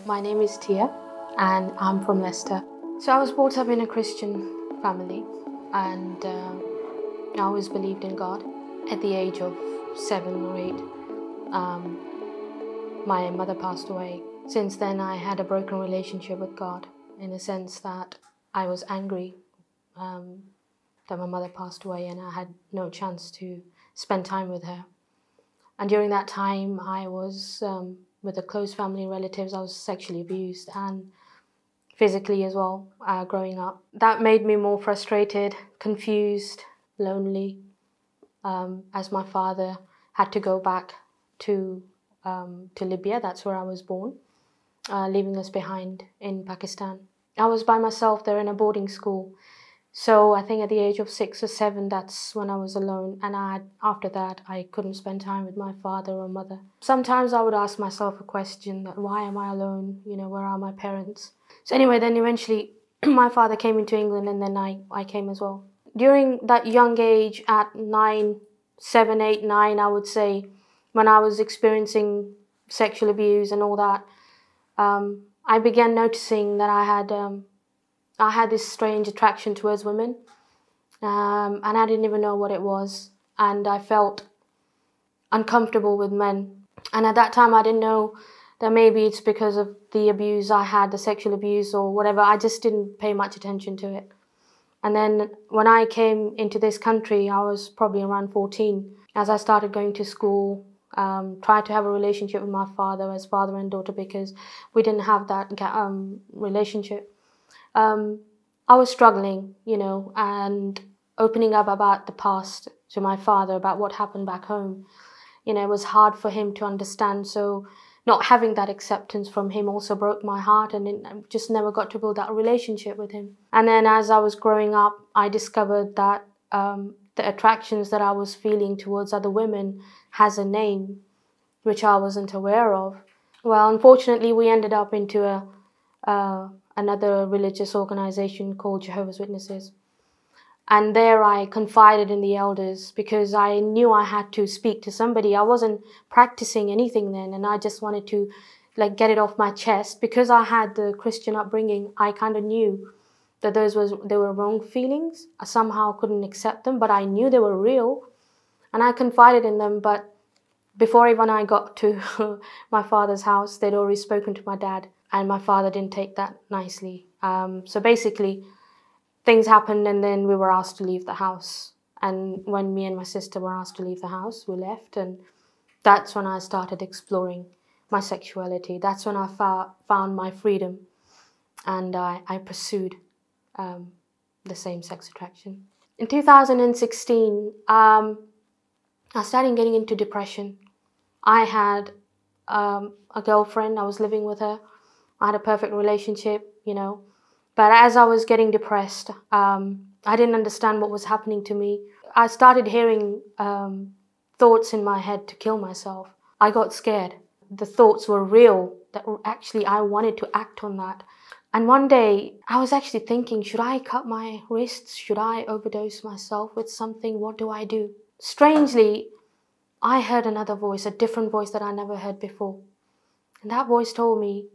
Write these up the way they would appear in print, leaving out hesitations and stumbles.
My name is Tia and I'm from Leicester. So I was brought up in a Christian family and I always believed in God. At the age of 7 or 8, my mother passed away. Since then I had a broken relationship with God in the sense that I was angry that my mother passed away and I had no chance to spend time with her. And during that time I was with the close family relatives. I was sexually abused and physically as well, growing up. That made me more frustrated, confused, lonely, as my father had to go back to Libya. That's where I was born, leaving us behind in Pakistan. I was by myself there in a boarding school. So I think at the age of 6 or 7, that's when I was alone. And after that, I couldn't spend time with my father or mother. Sometimes I would ask myself a question that why am I alone? You know, where are my parents? So anyway, then eventually my father came into England and then I came as well. During that young age at 7, 8, 9, I would say, when I was experiencing sexual abuse and all that, I began noticing that I had this strange attraction towards women, and I didn't even know what it was, and I felt uncomfortable with men. And at that time I didn't know that maybe it's because of the abuse I had, the sexual abuse or whatever. I just didn't pay much attention to it. And then when I came into this country, I was probably around 14. As I started going to school, tried to have a relationship with my father as father and daughter, because we didn't have that relationship. I was struggling, and opening up about the past to my father, about what happened back home. It was hard for him to understand. So not having that acceptance from him also broke my heart, and I just never got to build that relationship with him. And then as I was growing up, I discovered that the attractions that I was feeling towards other women has a name, which I wasn't aware of. Well, unfortunately, we ended up into another religious organization called Jehovah's Witnesses. And there I confided in the elders because I knew I had to speak to somebody. I wasn't practicing anything then, and I just wanted to get it off my chest. Because I had the Christian upbringing, I kind of knew that they were wrong feelings. I somehow couldn't accept them, but I knew they were real. And I confided in them, but before even I got to my father's house, they'd already spoken to my dad. And my father didn't take that nicely. So basically, things happened and then we were asked to leave the house. And when me and my sister were asked to leave the house, we left. And that's when I started exploring my sexuality. That's when I found my freedom. And I pursued the same-sex attraction. In 2016, I started getting into depression. I had a girlfriend. I was living with her. I had a perfect relationship, But as I was getting depressed, I didn't understand what was happening to me. I started hearing thoughts in my head to kill myself. I got scared. The thoughts were real, that actually I wanted to act on that. And one day I was actually thinking, should I cut my wrists? Should I overdose myself with something? What do I do? Strangely, I heard another voice, a different voice that I never heard before. And that voice told me,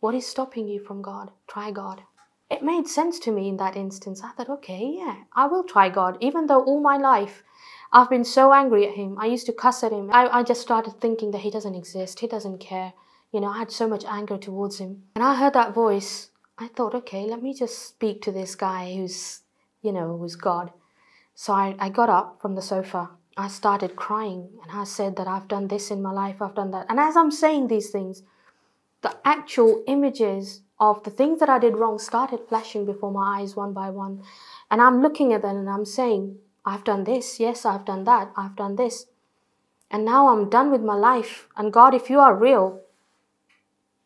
what is stopping you from God? Try God. It made sense to me in that instance. I thought, okay, yeah, I will try God. Even though all my life I've been so angry at him. I used to cuss at him. I just started thinking that he doesn't exist. He doesn't care. I had so much anger towards him. And I heard that voice. I thought, okay, let me just speak to this guy who's God. So I got up from the sofa. I started crying and I said that I've done this in my life, I've done that. And as I'm saying these things, the actual images of the things that I did wrong started flashing before my eyes one by one. And I'm looking at them and I'm saying, I've done this, yes, I've done that, I've done this. And now I'm done with my life. And God, if you are real,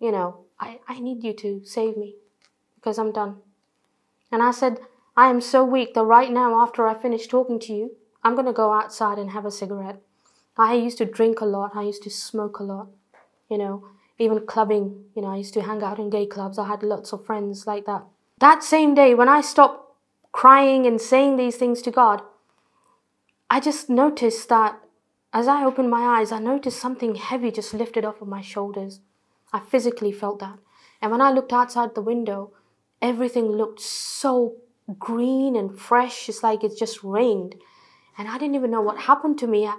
I need you to save me because I'm done. And I said, I am so weak that right now, after I finish talking to you, I'm going to go outside and have a cigarette. I used to drink a lot. I used to smoke a lot, even clubbing. I used to hang out in gay clubs. I had lots of friends like that. That same day, when I stopped crying and saying these things to God, I just noticed that as I opened my eyes, I noticed something heavy just lifted off of my shoulders. I physically felt that. And when I looked outside the window, everything looked so green and fresh. It's like it just rained. And I didn't even know what happened to me.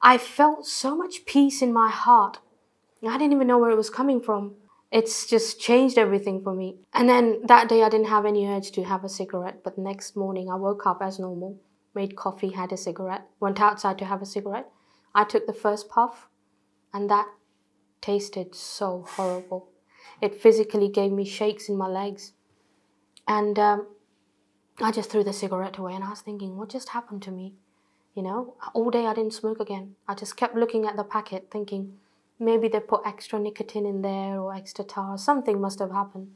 I felt so much peace in my heart. I didn't even know where it was coming from. It's just changed everything for me. And then that day I didn't have any urge to have a cigarette. But the next morning I woke up as normal, made coffee, had a cigarette, went outside to have a cigarette. I took the first puff, and that tasted so horrible. It physically gave me shakes in my legs. And I just threw the cigarette away, and I was thinking, what just happened to me? You know, all day I didn't smoke again. I just kept looking at the packet thinking, maybe they put extra nicotine in there or extra tar. Something must have happened.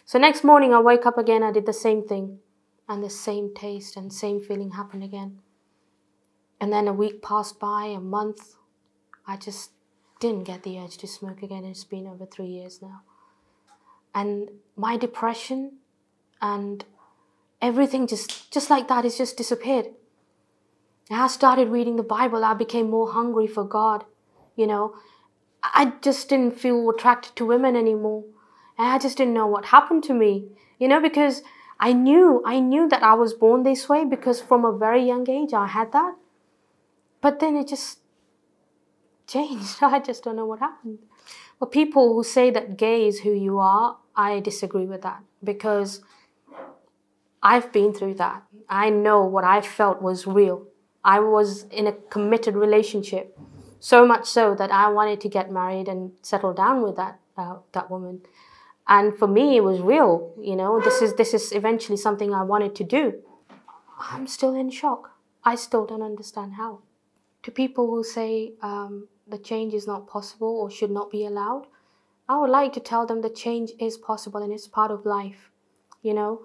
So next morning I wake up again, I did the same thing. And the same taste and same feeling happened again. And then a week passed by, a month. I just didn't get the urge to smoke again. It's been over 3 years now. And my depression and everything just like that, it's just disappeared. And I started reading the Bible. I became more hungry for God. You know, I just didn't feel attracted to women anymore. And I just didn't know what happened to me. You know, because I knew that I was born this way, because from a very young age I had that. But then it just changed. I just don't know what happened. But people who say that gay is who you are, I disagree with that, because I've been through that. I know what I felt was real. I was in a committed relationship, so much so that I wanted to get married and settle down with that woman. And for me, it was real. You know, this is eventually something I wanted to do. I'm still in shock. I still don't understand how. To people who say the change is not possible or should not be allowed, I would like to tell them that change is possible and it's part of life. You know,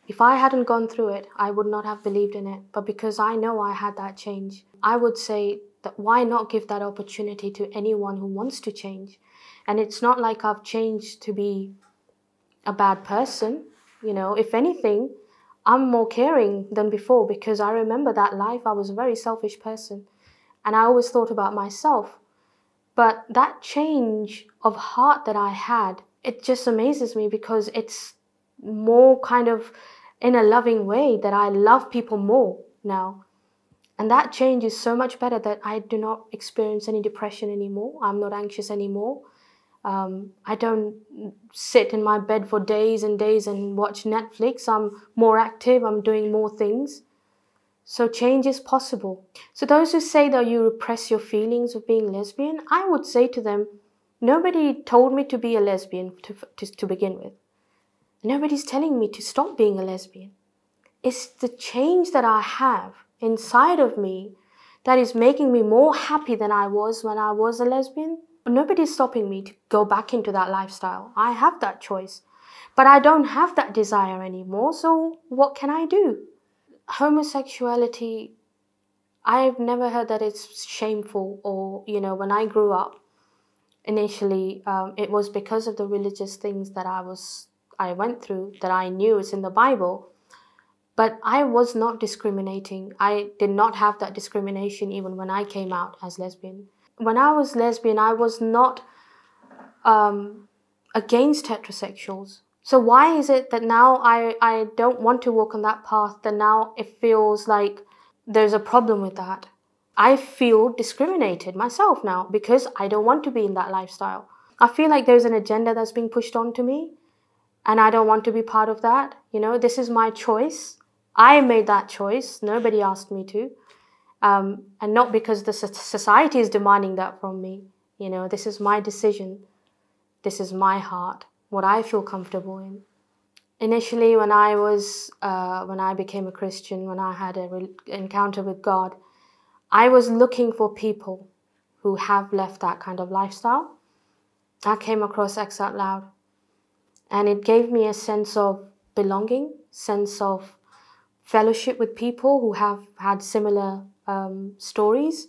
if I hadn't gone through it, I would not have believed in it. But because I know I had that change, I would say that why not give that opportunity to anyone who wants to change? And it's not like I've changed to be a bad person. You know, if anything, I'm more caring than before, because I remember that life, I was a very selfish person and I always thought about myself. But that change of heart that I had, it just amazes me, because it's more kind of in a loving way, that I love people more now. And that change is so much better that I do not experience any depression anymore. I'm not anxious anymore. I don't sit in my bed for days and days and watch Netflix. I'm more active. I'm doing more things. So change is possible. So those who say that you repress your feelings of being lesbian, I would say to them, nobody told me to be a lesbian to begin with. Nobody's telling me to stop being a lesbian. It's the change that I have inside of me that is making me more happy than I was when I was a lesbian. Nobody's stopping me to go back into that lifestyle. I have that choice. But I don't have that desire anymore, so what can I do? Homosexuality, I've never heard that it's shameful, or, you know, when I grew up, initially, it was because of the religious things that I went through, that I knew is in the Bible. But I was not discriminating. I did not have that discrimination even when I came out as lesbian. When I was lesbian, I was not against heterosexuals. So why is it that now I don't want to walk on that path, that now it feels like there's a problem with that? I feel discriminated myself now because I don't want to be in that lifestyle. I feel like there's an agenda that's being pushed onto me, and I don't want to be part of that. You know, this is my choice. I made that choice. Nobody asked me to. And not because the society is demanding that from me. You know, this is my decision. This is my heart, what I feel comfortable in. Initially, when I became a Christian, when I had an encounter with God, I was looking for people who have left that kind of lifestyle. I came across X Out Loud, and it gave me a sense of belonging, sense of fellowship with people who have had similar stories.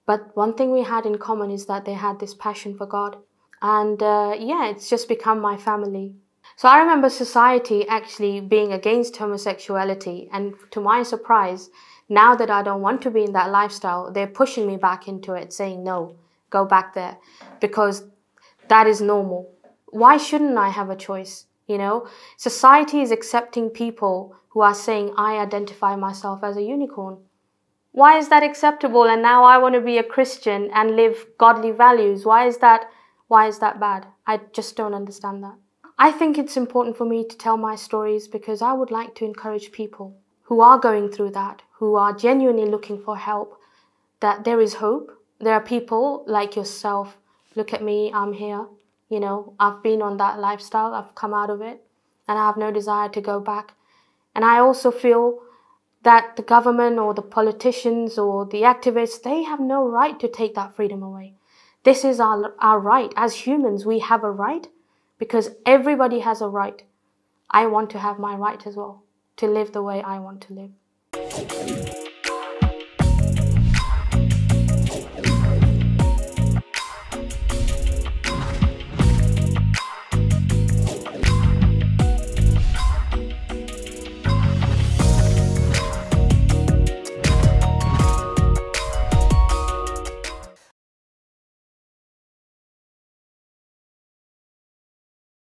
But one thing we had in common is that they had this passion for God. And it's just become my family. So I remember society actually being against homosexuality, and to my surprise, now that I don't want to be in that lifestyle, they're pushing me back into it, saying, no, go back there because that is normal. Why shouldn't I have a choice? You know, society is accepting people who are saying, I identify myself as a unicorn. Why is that acceptable? And now I want to be a Christian and live godly values. Why is that bad? I just don't understand that. I think it's important for me to tell my stories because I would like to encourage people who are going through that, who are genuinely looking for help, that there is hope. There are people like yourself. Look at me, I'm here. You know, I've been on that lifestyle, I've come out of it, and I have no desire to go back. And I also feel that the government or the politicians or the activists, they have no right to take that freedom away. This is our right. As humans, we have a right because everybody has a right. I want to have my right as well, to live the way I want to live.